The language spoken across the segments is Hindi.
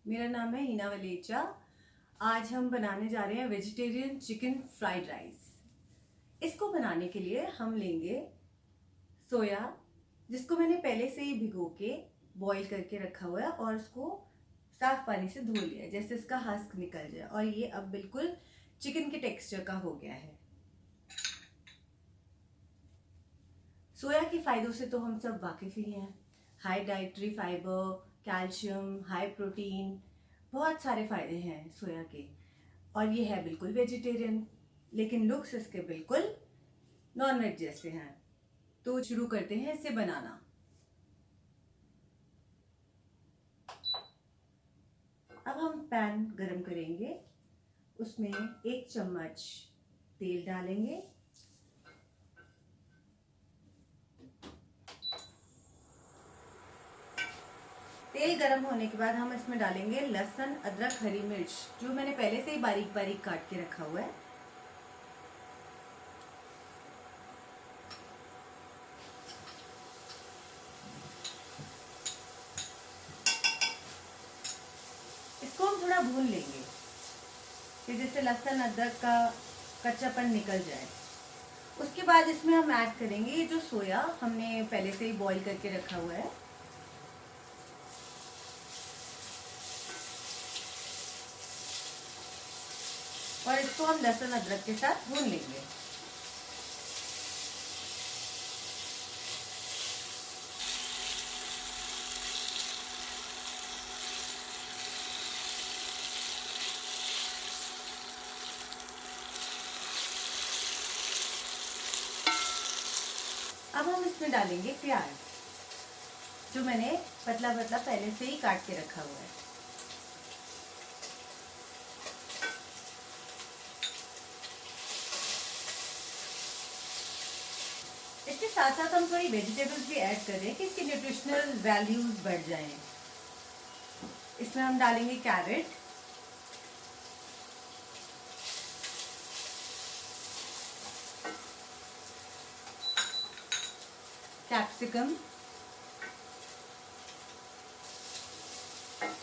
मेरा नाम है हिना वलेचा। आज हम बनाने जा रहे हैं वेजिटेरियन चिकन फ्राइड राइस। इसको बनाने के लिए हम लेंगे सोया, जिसको मैंने पहले से ही भिगो के बॉईल करके रखा हुआ है और उसको साफ पानी से धो लिया है, जैसे इसका हस्क निकल जाए और ये अब बिल्कुल चिकन के टेक्सचर का हो गया है। सोया के फायदों से तो हम सब वाकिफ ही हैं। High dietary fibre, calcium, high protein, बहुत सारे फायदे हैं सोया के। और ये है बिल्कुल वेजिटेरियन, लेकिन लुक्स इसके बिल्कुल नॉन वेज जैसे हैं। तो शुरू करते हैं इसे बनाना। अब हम पैन गरम करेंगे, उसमें 1 चम्मच तेल डालेंगे। तेल गरम होने के बाद हम इसमें डालेंगे लहसुन, अदरक, हरी मिर्च, जो मैंने पहले से ही बारीक बारीक काट के रखा हुआ है। इसको हम थोड़ा भून लेंगे कि जिससे लहसुन अदरक का कच्चापन निकल जाए। उसके बाद इसमें हम ऐड करेंगे ये जो सोया हमने पहले से ही बॉईल करके रखा हुआ है। और इसको हम लहसुन अदरक के साथ भून लेंगे। अब हम इसमें डालेंगे प्याज, जो मैंने पतला पतला पहले से ही काट के रखा हुआ है। इसके साथ साथ हम थोड़ी वेजिटेबल्स भी ऐड कर रहे हैं कि इसके न्यूट्रिशनल वैल्यूज बढ़ जाएं। इसमें हम डालेंगे कैरेट, कैप्सिकम।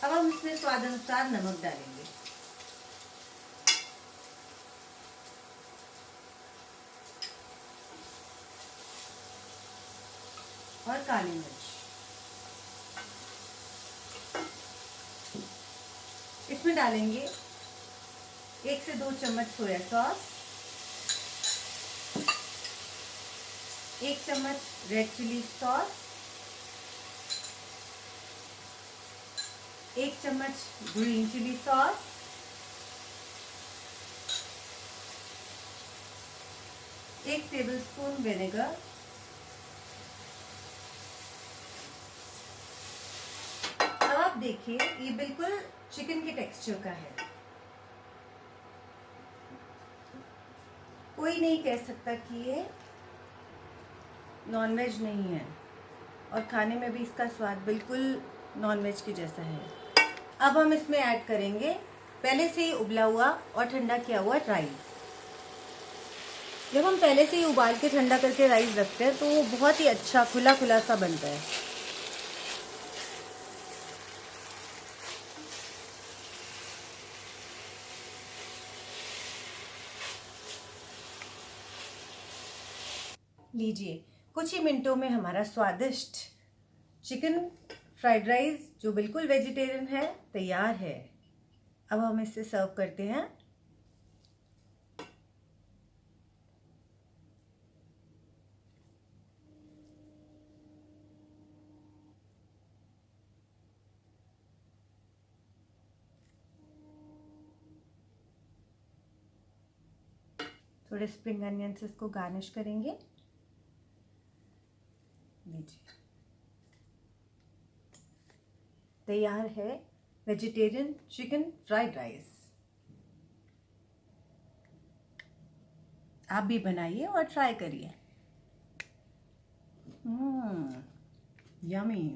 अब हम इसमें स्वाद अनुसार नमक डालेंगे और काली मिर्च। इसमें डालेंगे 1 से 2 चम्मच सोया सॉस, 1 चम्मच रेड चिली सॉस, 1 चम्मच green chilli sauce, 1 tablespoon vinegar, अब आप देखिए ये बिल्कुल चिकन के टेक्सचर का है। कोई नहीं कह सकता कि ये नॉनवेज नहीं है, और खाने में भी इसका स्वाद बिल्कुल नॉनवेज के जैसा है। अब हम इसमें ऐड करेंगे पहले से ही उबला हुआ और ठंडा किया हुआ राइस। जब हम पहले से ही उबाल के ठंडा करके राइस रखते हैं तो वो बहुत ही अच्छा खुला खुला सा बनता है। लीजिए, कुछ ही मिनटों में हमारा स्वादिष्ट चिकन फ्राइड राइस, जो बिल्कुल वेजिटेरियन है, तैयार है। अब हम इसे सर्व करते हैं। थोड़े स्प्रिंग अनियन से इसको गार्निश करेंगे। लीजिए, तैयार है वेजिटेरियन चिकन फ्राइड राइस। आप भी बनाइए और ट्राई करिए। यमी।